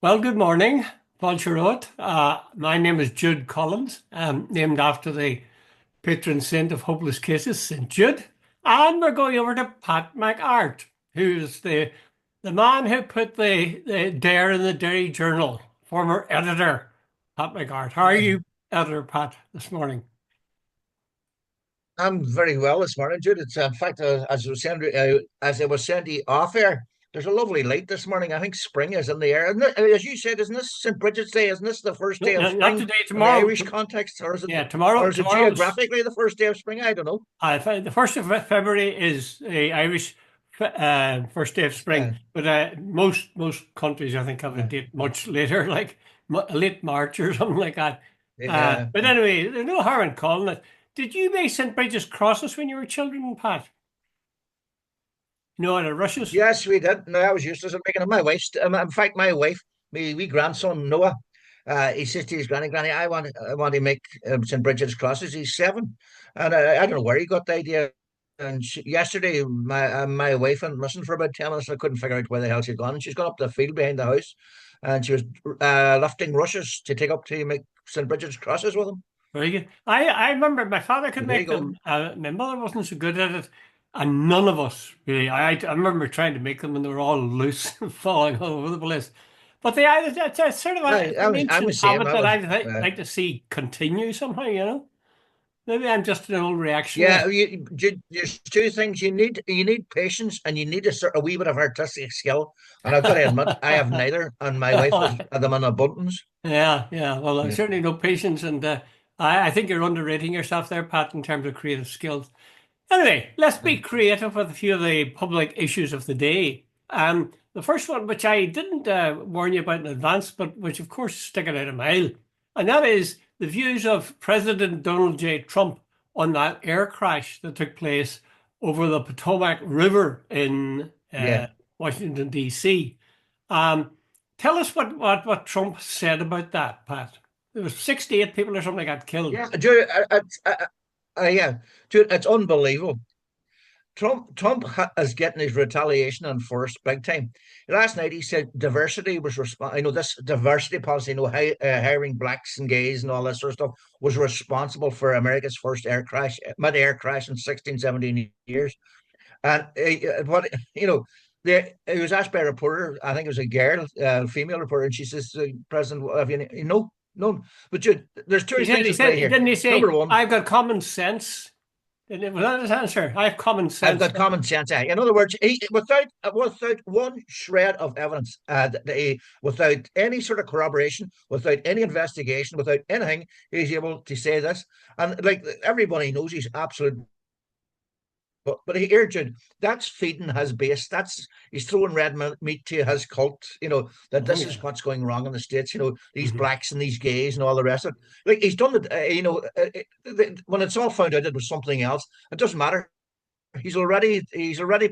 Well, good morning, Boncharoet. My name is Jude Collins, named after the patron saint of hopeless cases, St. Jude. And we're going over to Pat+Kide, who's the man who put the Dare in the Dairy Journal, former editor, Pat+Kide. How are Yeah, you, Editor Pat, this morning? I'm very well this morning, Jude. It's in fact, as I was saying to you off air, there's a lovely light this morning. I think spring is in the air. As you said, isn't this St. Bridget's Day? Isn't this the first No, day of no, not spring today, in the tomorrow. Irish context, or is it, Yeah, or tomorrow. is it Tomorrow's geographically the first day of spring? I don't know. The 1st of February is the Irish first day of spring, Yeah, but most countries I think have a yeah, date much later, like late March or something like that. yeah. But anyway, there's no harm in calling it. Did you make St. Bridget's crosses when you were children, Pat? No, at the rushes? Yes, we did. No, I was useless at making it. My wife, in fact, my wife, my wee grandson Noah, he says to his granny, I want to make St. Bridget's crosses. He's 7, and I don't know where he got the idea. And yesterday, my wife went missing for about 10 minutes. And I couldn't figure out where the hell she'd gone. And she's gone up the field behind the house, and she was lifting rushes to take up to make St. Bridget's crosses with him. Very good. I remember my father So could there you make go. them. My mother wasn't so good at it, and none of us really. I remember trying to make them, and they were all loose and falling all over the place. But it's sort of I an was, I'm the ancient same. habit I that was. I'd like to see continue somehow. Maybe I'm just an old reactionary. Yeah, there's two things you need. You need patience, and you need a wee bit of artistic skill. And I've got to admit, I have neither, and my wife has had them in abundance. Yeah, yeah. Well, I Yeah. certainly know patience, and I think you're underrating yourself there, Pat, in terms of creative skills. Anyway, let's be creative with a few of the public issues of the day. The first one, which I didn't warn you about in advance, but which of course is sticking out a mile, and that is the views of President Donald J. Trump on that air crash that took place over the Potomac River in Yeah. Washington, D.C. Um, Tell us what Trump said about that, Pat. There was 68 people or something got killed. Yeah, Jude, yeah, Jude, it's unbelievable. Trump is getting his retaliation enforced big time. Last night he said diversity was I know this diversity policy, hiring blacks and gays and all this sort of stuff was responsible for America's first mid-air crash in 16, 17 years. And what he was asked by a reporter, I think it was a girl, female reporter, and she says, "President, have you no, no?" But Jude, there's two things He at play said, here. didn't he Number say, one, I've got common sense? Was that his answer? I have common I've sense. got common sense. In other words, without one shred of evidence, without any sort of corroboration, without any investigation, without anything, he's able to say this. And like everybody knows, he's absolute. But he urged that's feeding his base. That's he's throwing red meat to his cult. That Oh, this is yeah. what's going wrong in the states. These Mhm. blacks and these gays and all the rest of it. Like he's done it. When it's all found out, it was something else. It doesn't matter. He's already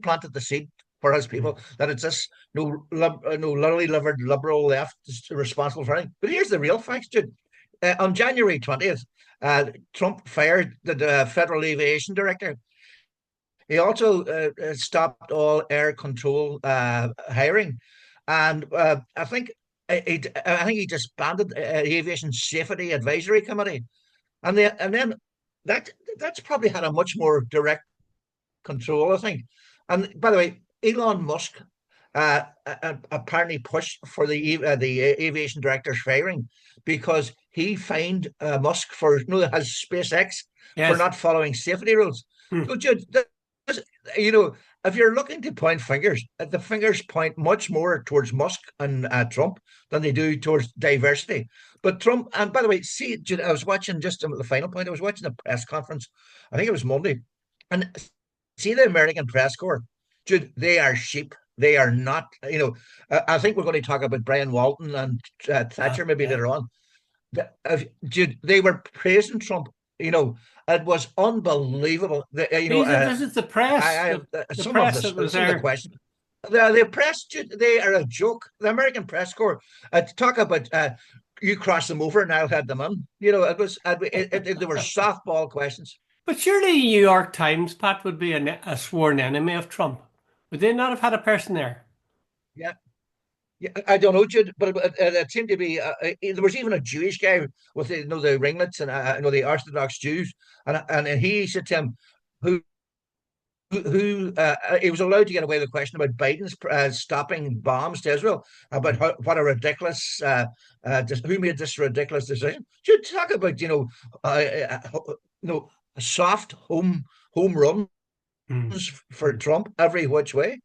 planted the seed for his Mhm. people that it's this no lily livered liberal left is responsible for anything. But here's the real facts, Jude. On January 20th, Trump fired the federal aviation director. He also stopped all air control hiring, and I think he disbanded the Aviation Safety Advisory Committee, and then that that's probably had a much more direct control, I think. And by the way, Elon Musk apparently pushed for the aviation director's firing because he fined Musk for has SpaceX for Yes. not following safety rules. Hmm. So, this, you know, if you're looking to point fingers, the fingers point much more towards Musk and Trump than they do towards diversity. But Trump, and by the way, see, I was watching just the final point. I was watching the press conference. I think it was Monday, and see the American press corps, dude, they are sheep. They are not, I think we're going to talk about Brian Walton and Thatcher maybe Yeah. later on. Dude, they were praising Trump. You know, it was unbelievable. This is the press, the press that was Some of the there. questions. The press, dude, they are a joke. The American press corps talk about you cross them over and I'll head them in. They were softball questions. But surely the New York Times, Pat, would be a sworn enemy of Trump. Would they not have had a person there? Yeah. Yeah, I don't know, Jude, but it seemed to be. There was even a Jewish guy with the, the ringlets and the Orthodox Jews, and he said to him, who he was allowed to get away with a question about Biden's stopping bombs to Israel, about what a ridiculous who made this ridiculous decision. Jude, talk about soft home runs Mm. for Trump every which way.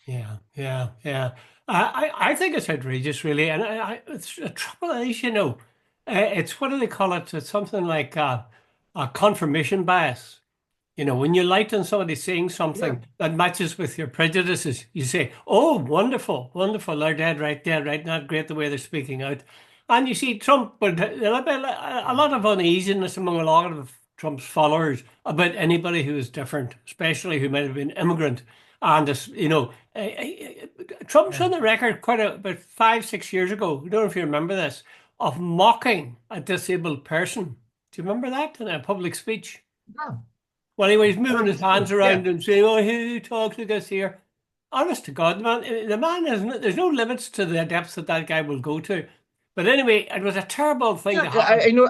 Yeah, yeah, yeah. I think it's outrageous, really, and it's the trouble is, it's what do they call it? It's something like a confirmation bias. When you like on somebody saying Yeah, something that matches with your prejudices, you say, "Oh, wonderful, wonderful, they're dead right, not great the way they're speaking out." And you see Trump, but a lot of uneasiness among a lot of Trump's followers about anybody who is different, especially who might have been immigrant. And this, Trump's yeah. on the record about 5, 6 years ago. I don't know if you remember this, of mocking a disabled person. Do you remember that in a public speech? Yeah. Well, anyway, he's moving his Vaguely, hands yeah. around and saying, "Oh, who talks like this here?" Honest to God, the man is. There's no limits to the depths that that guy will go to. But anyway, it was a terrible thing Yeah, to I happen. know.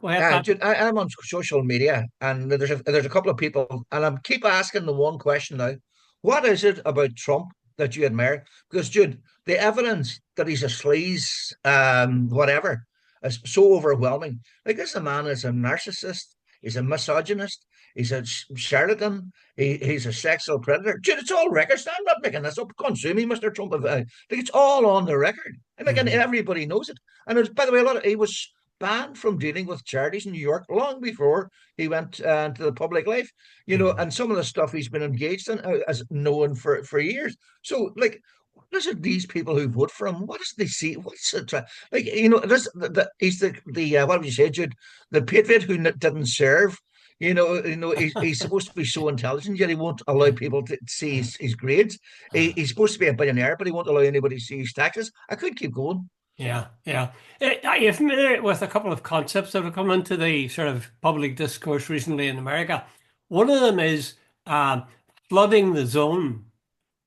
Go ahead, Pat. Jude, I'm on social media, and there's a couple of people, and I keep asking the one question now: what is it about Trump that you admire? Because, Jude, the evidence that he's a sleaze, whatever, is so overwhelming. Like, this man is a narcissist. He's a misogynist. He's a charlatan. He's a sexual predator. Jude, it's all records. I'm not making this up. Consume me, Mr. Trump. Like, it's all on the record, and like, and Mhm. everybody knows it. And by the way, he was banned from dealing with charities in New York long before he went into the public life, Mhm. and some of the stuff he's been engaged in as known for years. So, like, what is it these people who vote for him? What does they see? What's it like? He's the what would you say, Jude? The patriot who didn't serve. He's supposed to be so intelligent, yet he won't allow people to see his grades. He's supposed to be a billionaire, but he won't allow anybody to see his taxes. I could keep going. Yeah, yeah. Are you familiar with a couple of concepts that have come into the sort of public discourse recently in America? One of them is flooding the zone.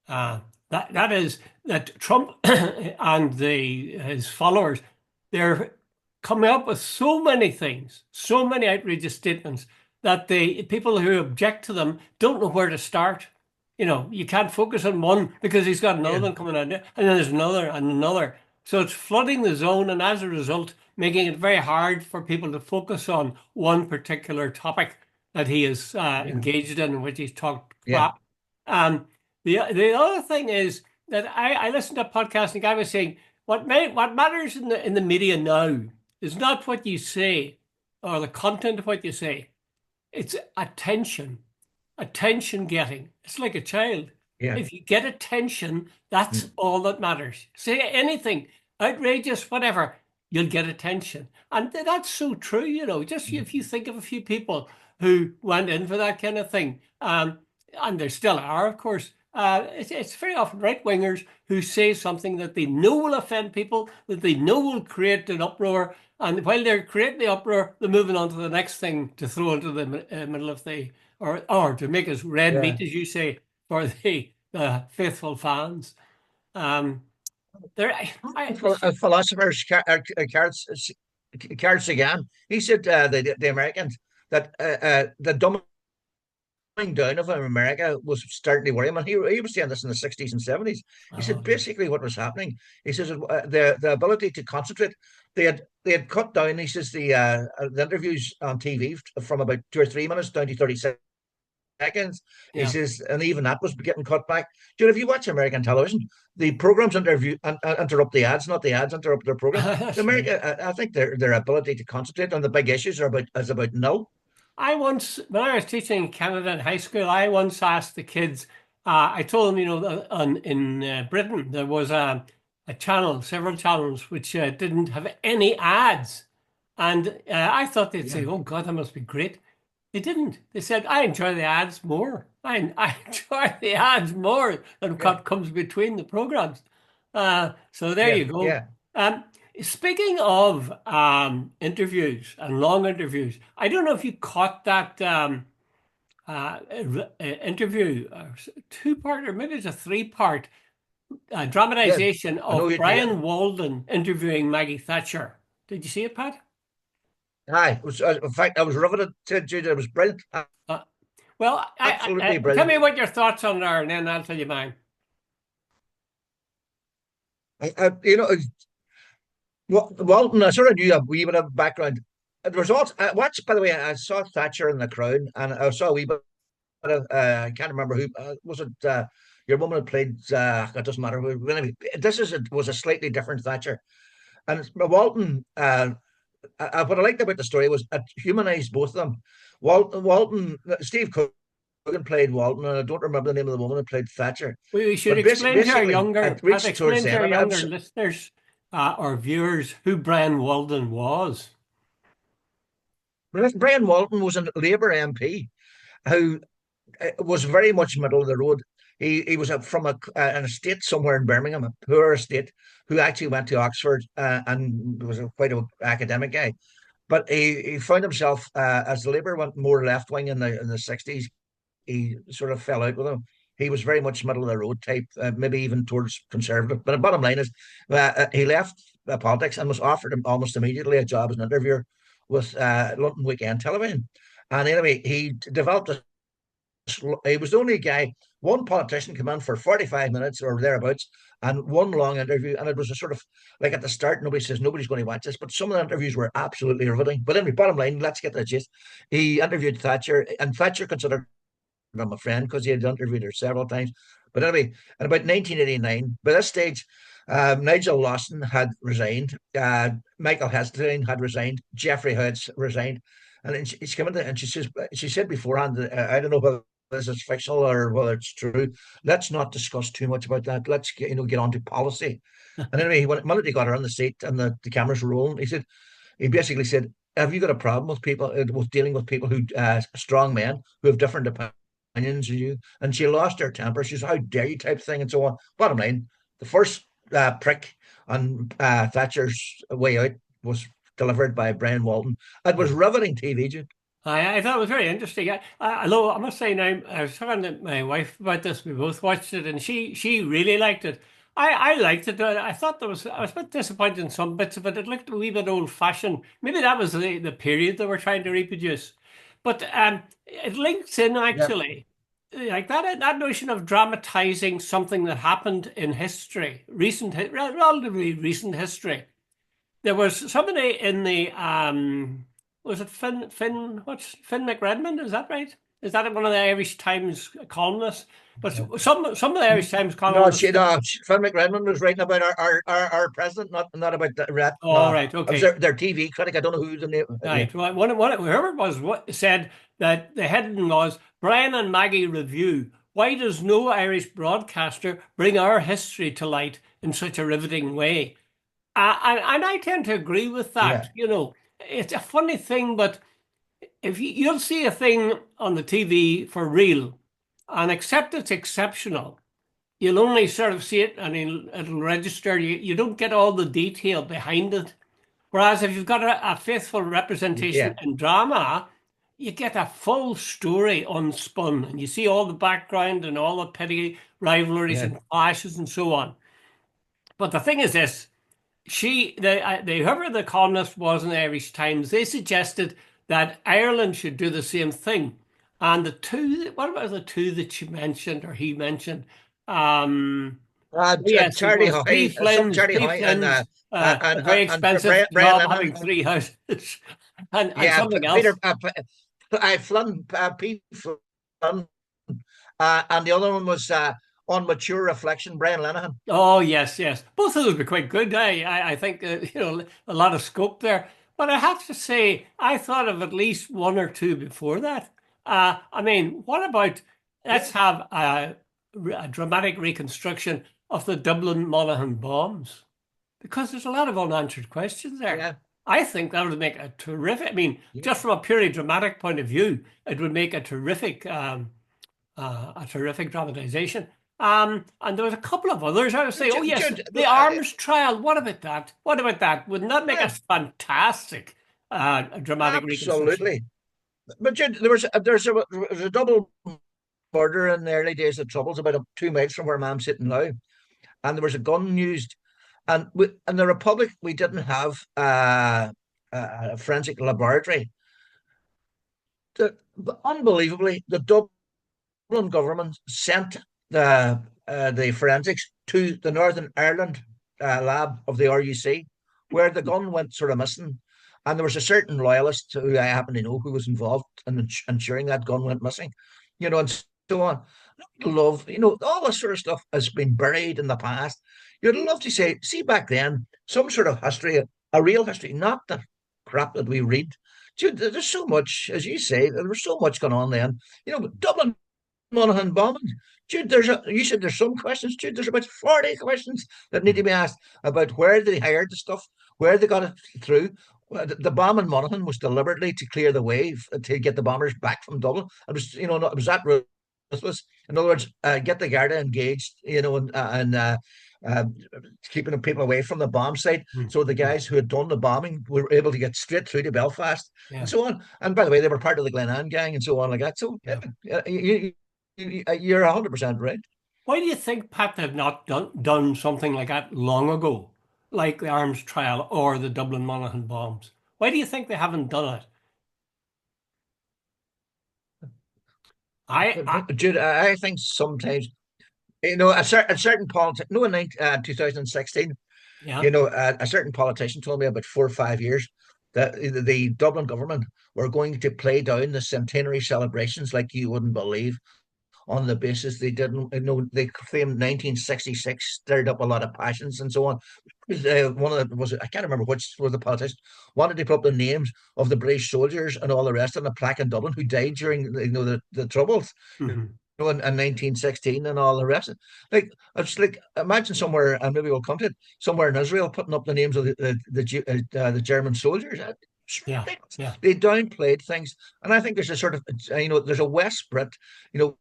Uh, that is that Trump and his followers, they're coming up with so many things, so many outrageous statements that the people who object to them don't know where to start. You can't focus on one because he's got another Yeah, one coming out, and then there's another and another. So it's flooding the zone, and as a result, making it very hard for people to focus on one particular topic that he is yeah, engaged in which he's talked yeah, crap. Um, the other thing is that I listened to a podcast and the guy was saying what matters in the media now is not what you say or the content of what you say. It's attention getting. It's like a child. yeah. If you get attention, that's Mm, all that matters. Say anything, outrageous, whatever, you'll get attention. And that's so true, just mm. if you think of a few people who went in for that kind of thing, and there still are, of course. It's very often right wingers who say something that they know will offend people, that they know will create an uproar, and while they're creating the uproar, they're moving on to the next thing to throw into the middle of the or to make us red Yeah. meat, as you say, for the faithful fans. Um, there, Philosophers Carl Sagan. He said the Americans that the dumbing down of America was starting to worry him, and he was saying this in the 60s and 70s. He said yeah, basically what was happening. He says the ability to concentrate. They had cut down. He says the interviews on TV from about 2 or 3 minutes down to 30 seconds. He yeah. says, and even that was getting cut back. Dude, if you watch American television, the programs interrupt the ads, not the ads interrupt their program. The That's right. America, I think their ability to concentrate on the big issues is about null. When I was teaching in Canada in high school, I once asked the kids. I told them, in Britain there was a channel, several channels, which didn't have any ads, and I thought they'd Yeah, say, "Oh God, that must be great." They didn't. They said, "I enjoy the ads more. I enjoy the ads more than yeah, what comes between the programs." So there yeah, you go. yeah, Um, Speaking of interviews and long interviews, I don't know if you caught that interview, two-part, or maybe it's a three-part, Yeah, dramatization I know of you. Yeah, Brian Walden interviewing Maggie Thatcher. Did you see it, Pat? aye. It was, in fact, I was riveted to it. It was brilliant, Uh, well, absolutely tell brilliant. me what your thoughts on there, and then I'll tell you mine. You know, Walton, I sort of knew a wee bit of background. There was also, I watched, by the way, I saw Thatcher in The Crown, and I saw a wee bit of, I can't remember who, was it, your woman had played, it doesn't matter who, anyway, was a slightly different Thatcher. And Walton, what I liked about the story was it humanized both of them. Walton, Steve Coogan played Walton, and I don't remember the name of the woman who played Thatcher. We should But explain to our basically, younger, it Pat, reached towards explain the to end, our and younger listeners or viewers who Brian Walden was. Brian Walton was a Labour MP who was very much middle of the road. He was from an estate somewhere in Birmingham, a poor estate, who actually went to Oxford and was quite an academic guy. But he found himself as the Labour went more left wing in the 60s. He sort of fell out with him. He was very much middle of the road type, maybe even towards conservative. But the bottom line is, he left politics and was offered him almost immediately a job as an interviewer with London Weekend Television. And anyway, developed a he was the only guy, one politician came in for 45 minutes or thereabouts and one long interview. And it was a sort of like at the start, nobody says nobody's going to watch this, but some of the interviews were absolutely riveting. But anyway, bottom line, let's get to the gist. He interviewed Thatcher, and Thatcher considered him a friend because he had interviewed her several times. But anyway, in about 1989, by this stage, Nigel Lawson had resigned, Michael Heseltine had resigned, Geoffrey Hood resigned, and then she came in and she said beforehand, I don't know whether this is fictional or whether it's true. Let's not discuss too much about that. Let's get on to policy. And anyway, when he got her on the seat and the cameras were rolling, he basically said, "Have you got a problem with people with dealing with people who strong men who have different opinions than you?" And she lost her temper. She said, "How dare you?" type thing and so on. Bottom line, the first prick on Thatcher's way out was delivered by Brian Walton. It was riveting TV, Jude. I thought it was very interesting. Although I must say now, I was talking to my wife about this. We both watched it, and she really liked it. I liked it. I thought I was a bit disappointed in some bits of it. It looked a wee bit old fashioned. Maybe that was the period they were trying to reproduce. But it links in Yeah. actually, like that notion of dramatizing something that happened in history, relatively recent history. There was somebody in the was it Finn McRedmond? Is that right? Is that one of the Irish Times columnists? But some of the Irish Times No, columnists. Phil McRedmond was writing about our president, not about the rat. Oh, No, right, I was okay, their TV critic. I don't know who the name. Yeah, right. Well, whoever it was said that the heading was Brian and Maggie review. Why does no Irish broadcaster bring our history to light in such a riveting way? And I tend to agree with that. yeah, You know, it's a funny thing, but if you'll see a thing on the TV for real, and except it's exceptional, you'll only sort of see it and it'll register. You don't get all the detail behind it. Whereas if you've got a faithful representation yeah, in drama, you get a full story unspun, and you see all the background and all the petty rivalries yeah. and clashes and so on. But the thing is this: whoever the columnist was in the Irish Times, they suggested that Ireland should do the same thing. And what about the two that she mentioned or he mentioned? Um, yes, it Charlie was Hoy, some Charlie Three Hoy, Flynn's, a very and expensive Brian job Linehan, having three houses, and yeah, something Peter, else. Flynn, Pete Flynn, and the other one was on mature reflection, Brian Linehan. Oh yes, yes. Both of those were quite good. I think a lot of scope there. But I have to say, I thought of at least one or two before that. I mean, what about Yeah, let's have a dramatic reconstruction of the Dublin Monaghan bombs because there's a lot of unanswered questions there. yeah, I think that would make a terrific. I mean, yeah. just from a purely dramatic point of view, it would make a terrific dramatization. And there was a couple of others. I would say, oh yes, Jude, the arms trial. What about that? What about that? Wouldn't that make a fantastic dramatic reconstruction? absolutely. But Jude, there's a double murder in the early days of Troubles, about 2 miles from where I'm sitting now. and there was a gun used. And in the Republic, we didn't have a forensic laboratory. Unbelievably, the Dublin government sent the forensics to the Northern Ireland lab of the RUC, where the gun went sort of missing. And there was a certain loyalist who I happen to know who was involved in ensuring that gun went missing, and so on. Love, all this sort of stuff has been buried in the past. You'd love to say, see back then, some sort of history, a real history, not the crap that we read. Dude, there's so much, as you say, there was so much going on then. Dublin Monaghan bombing. Dude, you said there's some questions. Dude, there's about 40 questions that need to be asked about where they hired the stuff, where they got it through. The bomb in Monaghan was deliberately to clear the way to get the bombers back from Dublin. It was that ruthless. In other words, get the Garda engaged, and uh, keeping people away from the bomb site. Mm. So the guys who had done the bombing were able to get straight through to Belfast Yeah, and so on. And by the way, they were part of the Glenanne gang and so on like that. So yeah. you're 100% right. Why do you think, Pat, they've not done something like that long ago, like the arms trial or the Dublin Monaghan bombs? Why do you think they haven't done it? I Jude, I think sometimes, a certain politician, no, in 2016, yeah. a certain politician told me about 4 or 5 years that the Dublin government were going to play down the centenary celebrations like you wouldn't believe, on the basis they didn't, they claimed 1966 stirred up a lot of passions and so on. One of the was I can't remember which was the politician wanted to put up the names of the British soldiers and all the rest on a plaque in Dublin who died during the Troubles, Mhm. in 1916 and all the rest. Like, it's like, imagine somewhere, and maybe we'll come to it, somewhere in Israel putting up the names of the German soldiers. It's Yeah, ridiculous. yeah. They downplayed things, and I think there's a sort of, there's a West Brit, you know,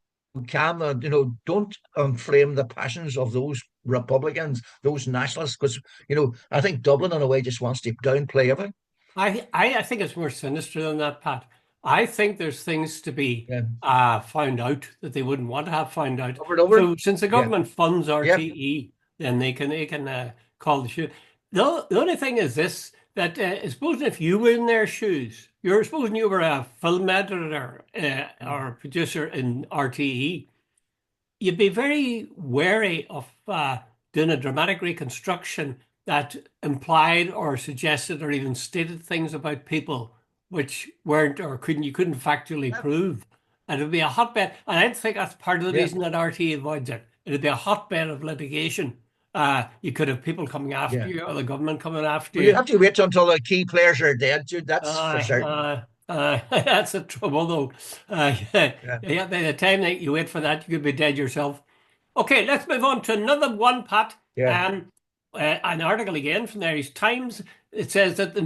can don't inflame the passions of those Republicans, those nationalists, because I think Dublin in a way just wants to downplay everything. I think it's more sinister than that, Pat. I think there's things to be Yeah, found out that they wouldn't want to have found out. over and over. So since the Yeah, government funds yeah, RTE, then they can call the shoe. The only thing is this, that supposing if you were in their shoes, you're supposing you were a film editor or a producer in RTE, you'd be very wary of doing a dramatic reconstruction that implied or suggested or even stated things about people which weren't or couldn't factually yeah, prove. And it would be a hotbed. And I think that's part of the yeah, reason that RT avoids it. It'd be a hotbed of litigation. You could have people coming after yeah. you or the government coming after Well, you you. have to wait until the key players are dead, Jude. That's for Aye, certain. aye, that's the trouble, though. Yeah, Yeah, yeah, by the time that you wait for that, you could be dead yourself. Okay, let's move on to another one, Pat. yeah, An article again from the Irish Times. It says that there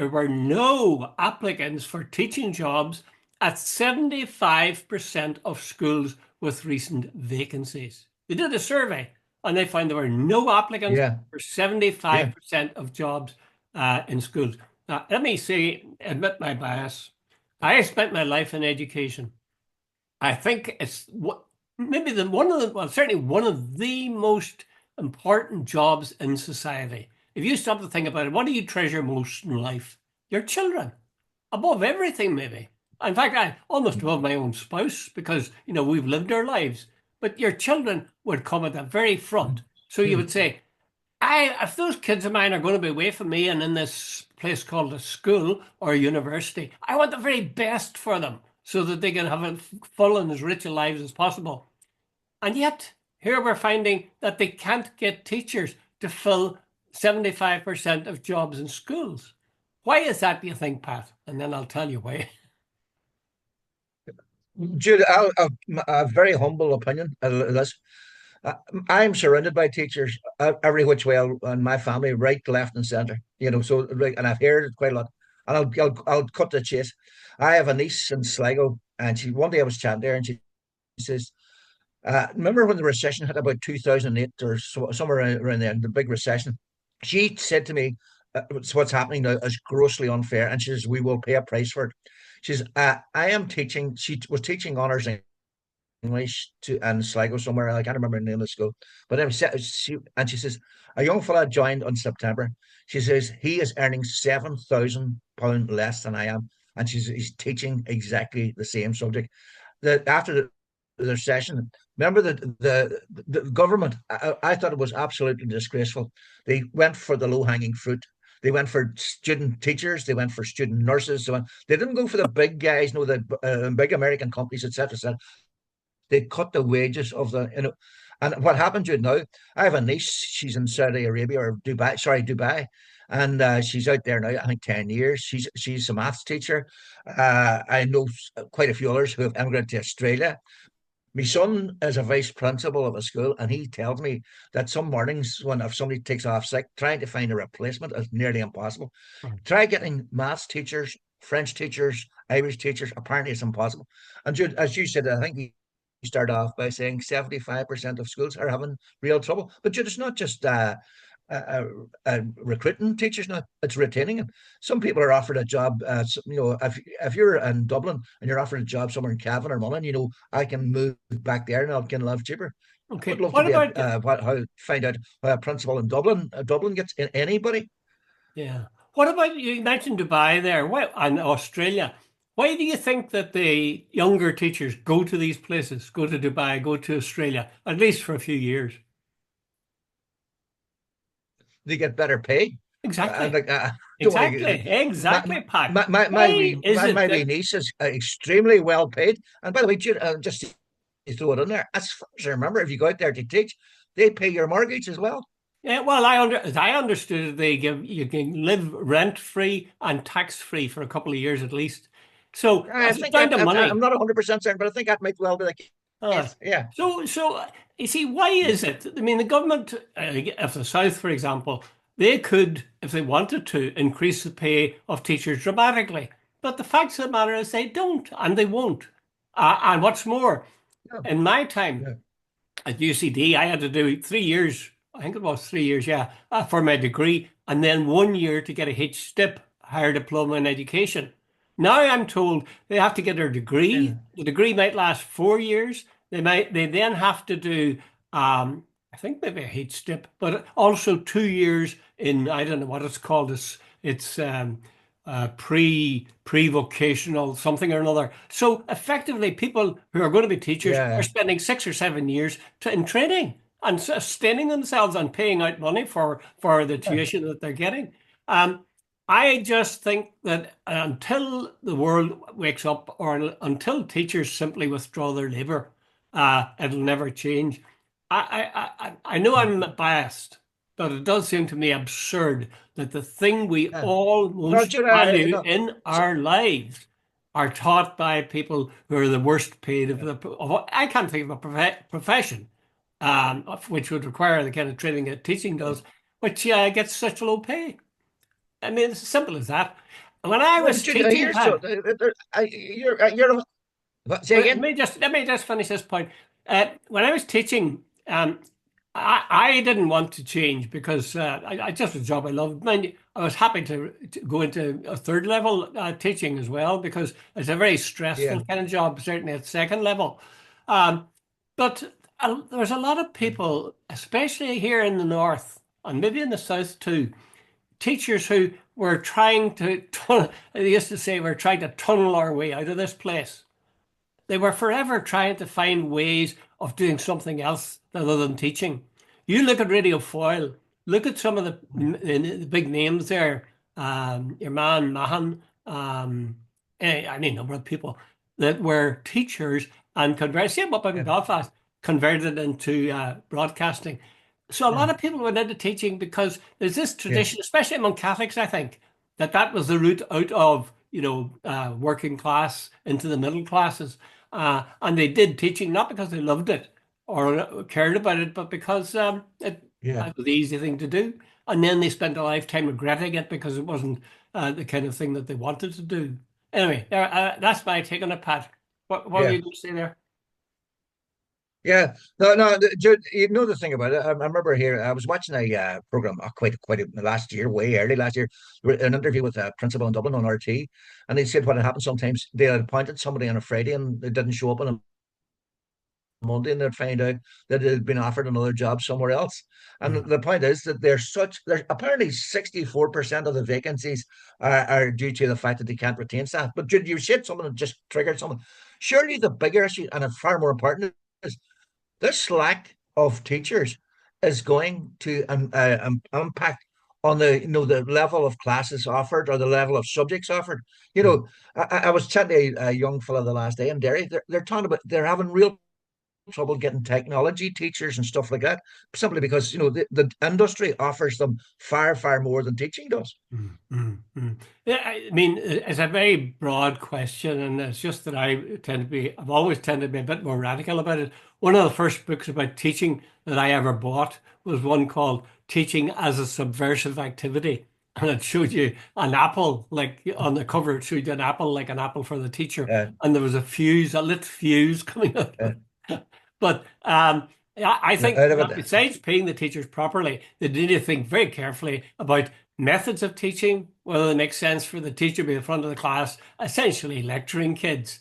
were no applicants for teaching jobs at 75% of schools with recent vacancies. They did a survey and they found there were no applicants yeah, for yeah. 75% of jobs in schools. Now, let me say, admit my bias. I spent my life in education. I think it's maybe well, certainly one of the most important jobs in society. If you stop to think about it, what do you treasure most in life? Your children, above everything, maybe. In fact, I almost above my own spouse because we've lived our lives. But your children would come at the very front. So you would say, if those kids of mine are going to be away from me and in this place called a school or a university, I want the very best for them so that they can have a full and as rich a lives as possible. And yet, here we're finding that they can't get teachers to fill 75% of jobs in schools. Why is that, do you think, Pat? And then I'll tell you why. Jude, a very humble opinion. This, uh, I'm surrounded by teachers every which way in my family, right, left, and centre. So right, and I've heard it quite a lot. And I'll cut to the chase. I have a niece in Sligo, and one day I was chatting to her, and she says, "Remember when the recession hit about 2008 or somewhere around there, the big recession?" She said to me, "What's happening now is grossly unfair," and she says, "We will pay a price for it." She says, "I am teaching." She was teaching honors English to and Sligo somewhere. I can't remember the name of the school. But then she says a young fella joined on September. She says he is earning £7,000 less than I am, and he's teaching exactly the same subject. That after their session, remember that the government. I thought it was absolutely disgraceful. They went for the low hanging fruit. They went for student teachers. They went for student nurses. They didn't go for the big guys, the big American companies, etc., etc. They cut the wages of the. And what happened to it now? I have a niece. She's in Saudi Arabia or Dubai. Sorry, Dubai, and she's out there now. I think 10 years. She's a maths teacher. I know quite a few others who have emigrated to Australia. My son is a vice principal of a school, and he tells me that some mornings when if somebody takes off sick, trying to find a replacement is nearly impossible. Try getting maths teachers, French teachers, Irish teachers. Apparently, it's impossible. And Jude, as you said, I think you started off by saying 75% of schools are having real trouble. But Jude, it's not just uh, recruiting teachers now; it's retaining them. Some people are offered a job. If you're in Dublin and you're offered a job somewhere in Cavan or Mullen, I can move back there and I can live cheaper. I would Okay. love to What be a about how find out how a principal in Dublin. Dublin gets in anybody. yeah? What about you mentioned Dubai there? Why and Australia? Why do you think that the younger teachers go to these places, go to Dubai, go to Australia, at least for a few years? They get better pay. And Exactly. like, don't want Exactly. to. My Exactly, Pat. wee Why is it my wee that niece is extremely well paid. And by the way, just to throw it in there, as far as I remember, if you go out there to teach, they pay your mortgage as well. yeah, well, as I understood it, they give you can live rent free and tax free for a couple of years at least. So I if it's think down to I'm money, not 100% certain, but I think that might well be the uh, case. Yeah. you see, why is it? I mean, the government of the South, for example, they could, if they wanted to, increase the pay of teachers dramatically. But the facts of the matter is they don't, and they won't. And what's more, Yeah. in my time Yeah. at UCD, I had to do 3 years. I think it was 3 years, yeah, for my degree, and then 1 year to get a HSTIP, higher diploma in education. Now I'm told they have to get their degree. Yeah. The degree might last 4 years. They then have to do I think maybe a HSTIP, but also 2 years in I don't know what it's called. It's pre vocational something or another. So effectively, people who are going to be teachers are Yeah. spending 6 or 7 years in training and sustaining themselves and paying out money for the Yeah. tuition that they're getting. Um, I just think that until the world wakes up, or until teachers simply withdraw their labour, it'll never change. I know I'm biased, but it does seem to me absurd that the thing we Yeah. all No, most Jude, value no. in So, our lives are taught by people who are the worst paid yeah. I can't think of a profession which would require the kind of training that teaching Yeah. does, which gets such low pay. I mean, it's as simple as that. When I No, but was Jude, teaching, here's so Pat, say again. let me just finish this point. When I was teaching, I didn't want to change because I just a job I loved. Mind you, I was happy to go into a third level teaching as well because it's a very Yeah. stressful kind of job, certainly at second level. Um, but there's a lot of Yeah. people, especially here in the north and maybe in the south too, teachers who were trying to, they used to say, we're trying to tunnel our way out of this place. They were forever trying to find ways of doing something else other than teaching. You look at Radio Foyle, look at some of the big names there, your man Mahan, any number of people that were teachers and converted, same up in Yeah. Belfast, converted into broadcasting. So a Yeah. lot of people went into teaching because there's this Yeah. tradition, especially among Catholics, I think, that was the route out of working class into the middle classes. And they did teaching not because they loved it or cared about it, but because Yeah. it was the easy thing to do. And then they spent a lifetime regretting it because it wasn't the kind of thing that they wanted to do. Anyway, that's my take on it, Pat. What were Yeah. you going to say there? Yeah, no, no. Jude, you know the thing about it. I remember here. I was watching a program last year, way early last year, an interview with a principal in Dublin on RT, and they said what had happened. Sometimes they had appointed somebody on a Friday and they didn't show up on Monday and they'd find out that they'd been offered another job somewhere else. And Mm, the point is that there's apparently 64% of the vacancies are due to the fact that they can't retain staff. But you said something that just triggered something. Surely the bigger issue, and it's far more important, is this lack of teachers is going to impact on the the level of classes offered or the level of subjects offered. mm. I was chatting to a young fellow the last day in Derry. They're talking about they're having real trouble getting technology teachers and stuff like that, simply because the industry offers them far more than teaching does. Mm, mm, mm. Yeah, I mean, it's a very broad question, and it's just that I've always tended to be a bit more radical about it. One of the first books about teaching that I ever bought was one called Teaching as a Subversive Activity. And it showed you an apple, like on the cover, it showed you an apple, like an apple for the teacher. Uh, And there was a fuse, a lit fuse coming out of uh, it. But I think Out of that it. besides paying the teachers properly, they need to think very carefully about methods of teaching, whether it makes sense for the teacher to be in front of the class, essentially lecturing kids,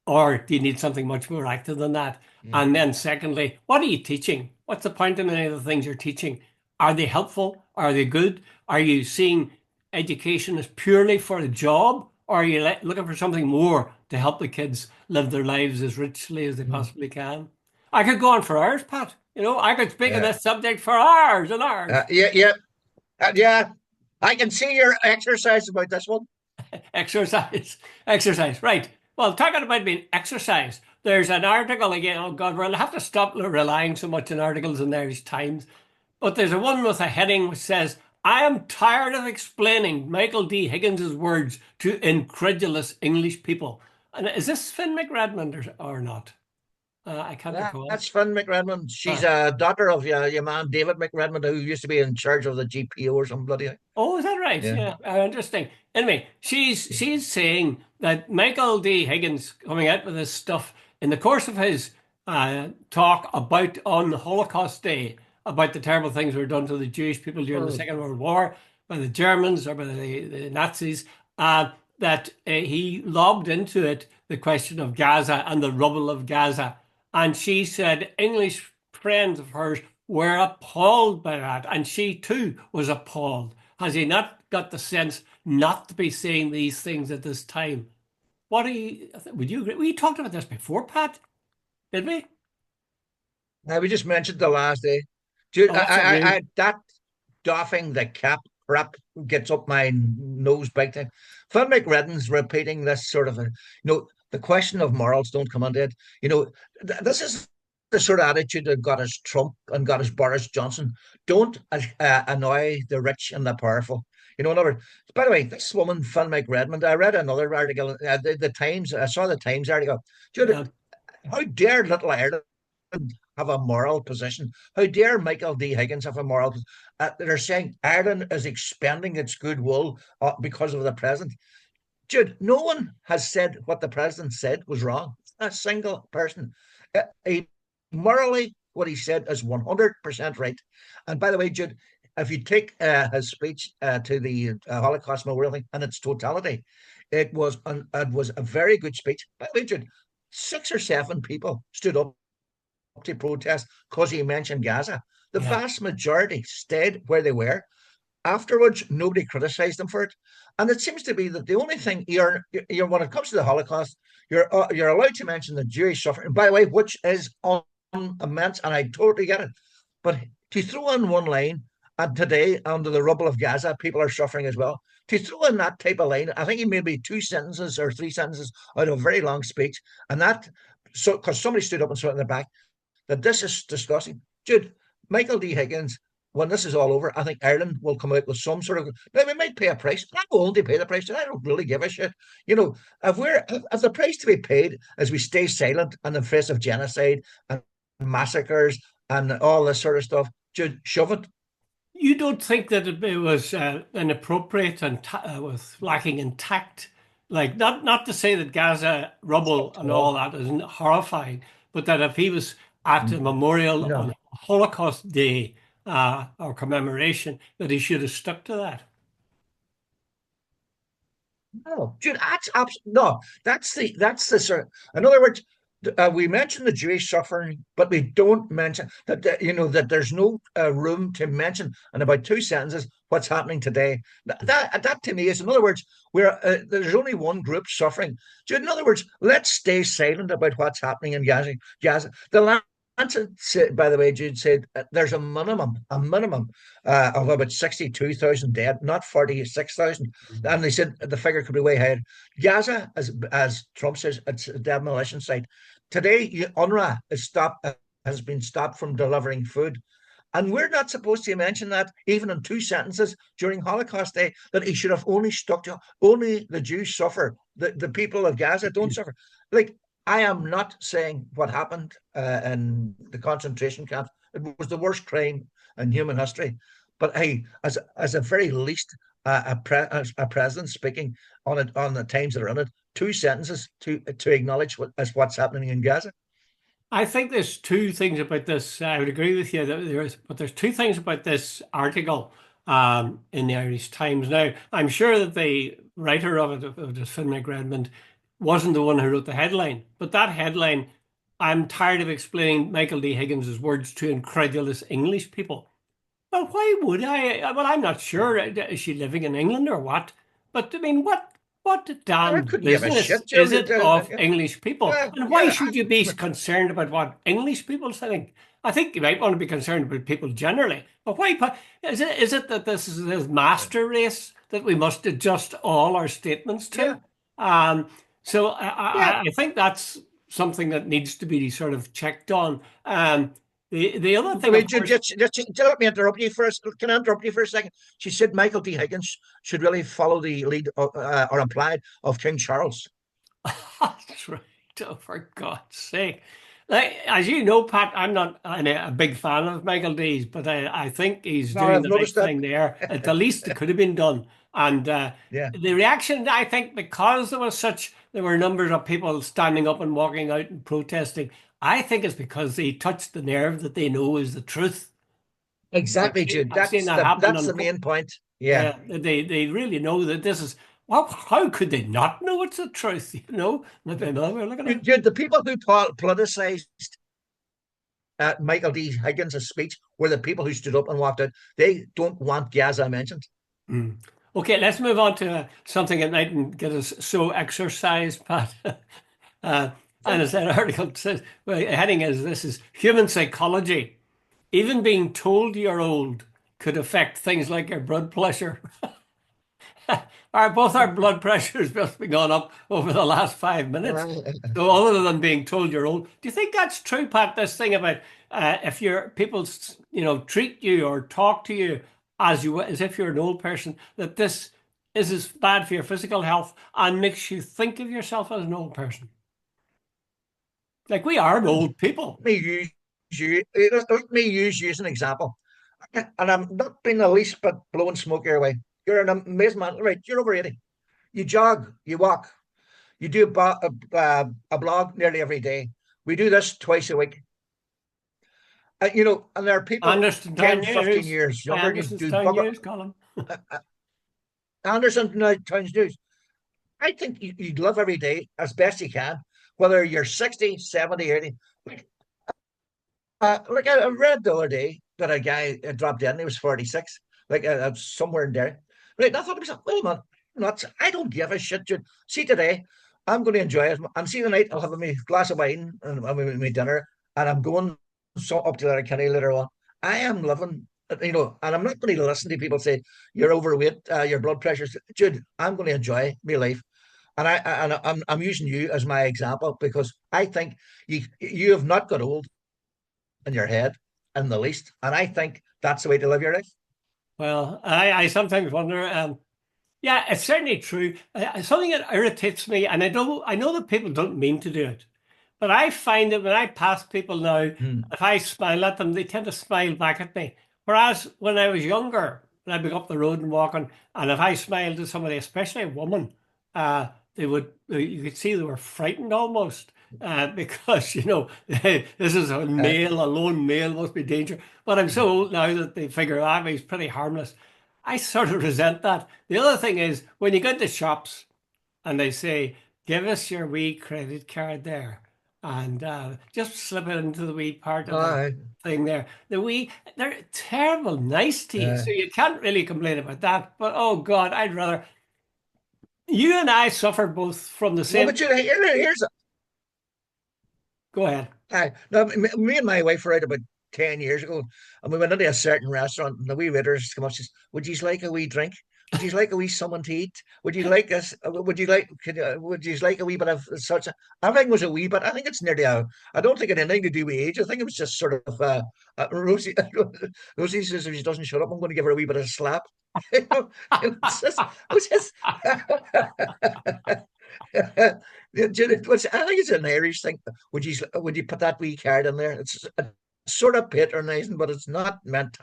or do you need something much more active than that? Mm, And then secondly, what are you teaching? What's the point in any of the things you're teaching? Are they helpful? Are they good? Are you seeing education as purely for a job, or are you looking for something more to help the kids live their lives as richly as they mm, possibly can? I could go on for hours, Pat. I could speak on yeah. this subject for hours and hours. Yeah. I can see your exercise about this one. Exercise, exercise. Right. Well, talking about being exercise, there's an article again. Oh God, we'll have to stop relying so much on articles in the Irish Times. But there's a one with a heading which says, "I am tired of explaining Michael D. Higgins's words to incredulous English people." And is this Finn McRedmond or not? I can't recall. That's Finn McRedmond. She's Uh, a daughter of your man David McRedmond, who used to be in charge of the GPO or some bloody thing. Oh, is that right? Yeah. Yeah, interesting. Anyway, she's saying that Michael D. Higgins coming out with this stuff in the course of his talk about on the Holocaust Day about the terrible things were done to the Jewish people during the Oh, Second World War by the Germans or by the Nazis. That he lobbed into it the question of Gaza and the rubble of Gaza, and she said English friends of hers were appalled by that, and she too was appalled. Has he not got the sense not to be saying these things at this time? Would you agree? We talked about this before, Pat, did we? now we just mentioned the last day. Dude, Oh, that's what I mean. that doffing the cap crap gets up my nose big time. Phil McRedden's repeating this sort of the question of morals don't come into it. This is the sort of attitude that got us Trump and got us Boris Johnson. Don't annoy the rich and the powerful. In other words, by the way, this woman, Phil McRedmond, I read another article, the Times, I saw the Times article. Yeah, Dude, how dare Little Ireland have a moral position? How dare Michael D. Higgins have a moral position? They're saying Ireland is expanding its goodwill because of the president. Jude, no one has said what the president said was wrong. A single person. He, morally, what he said is 100% right. And by the way, Jude, if you take his speech to the Holocaust Memorial thing in its totality, it was a very good speech. By the way, Jude, 6 or 7 people stood up to protest because he mentioned Gaza. The yeah, vast majority stayed where they were. Afterwards, nobody criticized them for it. And it seems to be that the only thing when it comes to the Holocaust, you're allowed to mention the Jewish suffering, by the way, which is immense, and I totally get it. But to throw in one line, and today under the rubble of Gaza, people are suffering as well. To throw in that type of line, I think he maybe 2 sentences or 3 sentences out of a very long speech, and that so because somebody stood up and said in the back that this is disgusting. Dude, Michael D. Higgins, when this is all over, I think Ireland will come out with some sort of. Now, we might pay a price. I'm willing to pay the price. I don't really give a shit. If the price to be paid is we stay silent in the face of genocide and massacres and all this sort of stuff, dude, shove it. you don't think that it was inappropriate and was lacking in tact? Like, not to say that Gaza rubble and all Oh, that isn't horrifying, but that if he was at a memorial no. on Holocaust Day or commemoration, that he should have stuck to that. No, dude, no. That's the sort. In other words, We mention the Jewish suffering, but we don't mention that that there's no room to mention in about two sentences what's happening today. That to me is, in other words, where there's only one group suffering. So in other words, let's stay silent about what's happening in Gaza. Gaza. The Lancet, by the way, Jude said there's a minimum of about 62,000 dead, not 46,000, and they said the figure could be way higher. Gaza, as Trump says, it's a demolition site. Today, UNRWA has been stopped from delivering food. And we're not supposed to mention that even in two sentences during Holocaust Day, that he should have only stuck to only the Jews suffer, the people of Gaza don't suffer. Like, I am not saying what happened in the concentration camps. It was the worst crime in human history. But hey, as a very least, a president speaking on it on the times that are in it, two sentences to acknowledge what's happening in Gaza. I think there's two things about this. I would agree with you that but there's two things about this article in the Irish Times. Now, I'm sure that the writer of it, of this Finnick Redmond, wasn't the one who wrote the headline, but that headline, I'm tired of explaining Michael D. Higgins' words to incredulous English people. Well, why would I? Well, I'm not sure. Is she living in England or what? But I mean, what I damned couldn't give a business shit. is it of English people? And why Yeah, should you be concerned about what English people think? I think you might want to be concerned about people generally. But why? Is it that this is this master race that we must adjust all our statements yeah, to? Um, so yeah. I think that's something that needs to be sort of checked on. The other I thing, of mean, course. just let me interrupt you for a. Can I interrupt you for a second? She said Michael D. Higgins should really follow the lead or implied of King Charles. That's right. Oh, for God's sake. Like, as you know, Pat, I'm not a big fan of Michael D's, but I think he's No, doing I've the right noticed that. thing there. At the least, it could have been done. And Yeah, the reaction, I think, because there were numbers of people standing up and walking out and protesting, I think it's because they touched the nerve that they know is the truth. exactly, Jude. I've seen that happen That's on the main point. Yeah. yeah, they really know that this is. Well, how could they not know it's the truth? Maybe another way of looking at it. Jude, the people who politicized Michael D. Higgins' speech were the people who stood up and walked out. They don't want Gaza mentioned. Mm. Okay, let's move on to something that mightn't get us so exercised, Pat. uh, and as that article says, well, the heading is this is human psychology. Even being told you're old could affect things like your blood pressure. Both our blood pressures must be gone up over the last 5 minutes. So other than being told you're old, do you think that's true, Pat? This thing about if your people, treat you or talk to you as if you're an old person, that this is as bad for your physical health and makes you think of yourself as an old person. Like we are old people. me use let me use you as an example. And I'm not being the least bit blowing smoke your way. You're an amazing man. Right, you're over 80. You jog, you walk, you do a blog nearly every day. We do this twice a week. And there are people Anderson 10, Town 15 News. years My younger than you Anderson's do. Town News column. Anderson now Towns News. I think you live every day as best you can, whether you're 60, 70, 80. Like I read the other day that a guy dropped in, he was 46, like somewhere in there. Right, and I thought to myself, wait a minute, nuts, I don't give a shit, dude. See, today, I'm going to enjoy it. And see, tonight, I'll have my glass of wine and my dinner, and I'm going up to Letterkenny later on. I am living, and I'm not going to listen to people say, you're overweight, your blood pressure's. Dude, I'm going to enjoy my life. And I'm using you as my example because I think you have not got old in your head in the least. And I think that's the way to live your life. Well, I sometimes wonder. Yeah, it's certainly true. Something that irritates me, and I know that people don't mean to do it, but I find that when I pass people now, Hmm. if I smile at them, they tend to smile back at me. Whereas when I was younger, when I'd be up the road and walking, and if I smiled at somebody, especially a woman, you could see they were frightened almost. Because this is Uh, a lone male must be danger. But I'm so old now that they figure out he's pretty harmless. I sort of resent that. The other thing is when you go to shops and they say, "Give us your wee credit card there," and just slip it into the wee part of the uh, thing there. They're terrible nice to you, uh, so you can't really complain about that. But oh God, I'd rather you and I suffer both from the no, same. but here's Go ahead. no, me and my wife were out about 10 years ago, and we went into a certain restaurant, and the wee waiters come up and says, "Would you like a wee drink? Would you like a wee something to eat? Would you like us? Would you like a wee bit of such?" Everything was a wee bit. I think it's nearly a. I don't think it had anything to do with age. I think it was just sort of Rosie. Rosie says if she doesn't shut up, I'm going to give her a wee bit of a slap. You know, it was just I think it's an Irish thing. Would you put that wee card in there? It's sort of patronizing, but it's not meant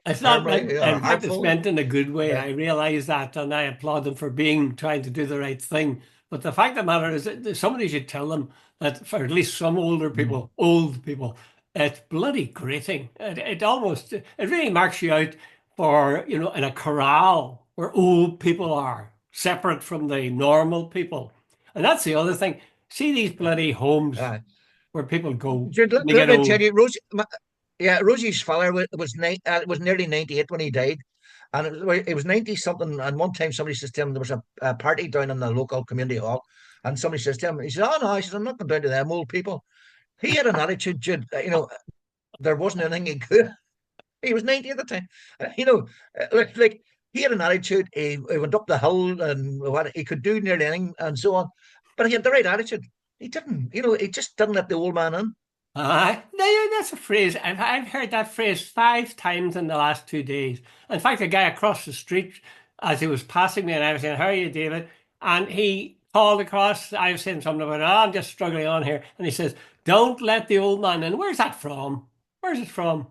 It's not harmly meant, or in fact, it's harmful. meant in a good way. Uh, I realize that, and I applaud them for trying to do the right thing. But the fact of the matter is that somebody should tell them that for at least some mm, old people, it's bloody grating. It really marks you out for, in a corral where old people are, separate from the normal people. And that's the other thing. See these bloody homes uh, where people go Jude, when they let get me tell old. you, yeah, Rosie's father was nearly 98 when he died, and it was 90 something. And one time somebody says to him there was a party down in the local community hall, and somebody says to him, he says, "Oh no," he says, "I'm not going down to them old people." He had an attitude, Jude. There wasn't anything he could. He was 90 at the time. Like he had an attitude. He went up the hill and what he could do nearly anything and so on. But he had the right attitude. He didn't, he just didn't let the old man in. That's a phrase. I've heard that phrase 5 times in the last 2 days. In fact, a guy across the street, as he was passing me, and I was saying, "How are you, David?" And he called across. I was saying something about, "Oh, I'm just struggling on here," and he says, "Don't let the old man in." Where's that from? Where's it from?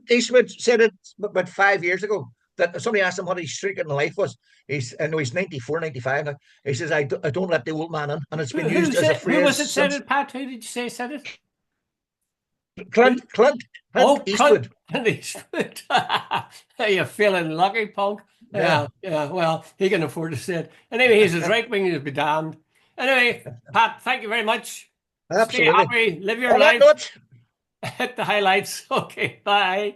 Eastwood said it about 5 years ago that somebody asked him what his streak in life was. I know he's 94, 95 now. He says, I don't let the old man in. And it's been used as a Who was phrase it said since it, Pat? Who did you say said it? Who? Clint Oh, Eastwood. Clint Eastwood. Are you feeling lucky, punk? Yeah, Yeah. Well, he can afford to say it. Anyway, he's as right wing as be damned. Anyway, Pat, thank you very much. Stay absolutely. happy, live your On that life, note, hit the highlights. Okay, bye.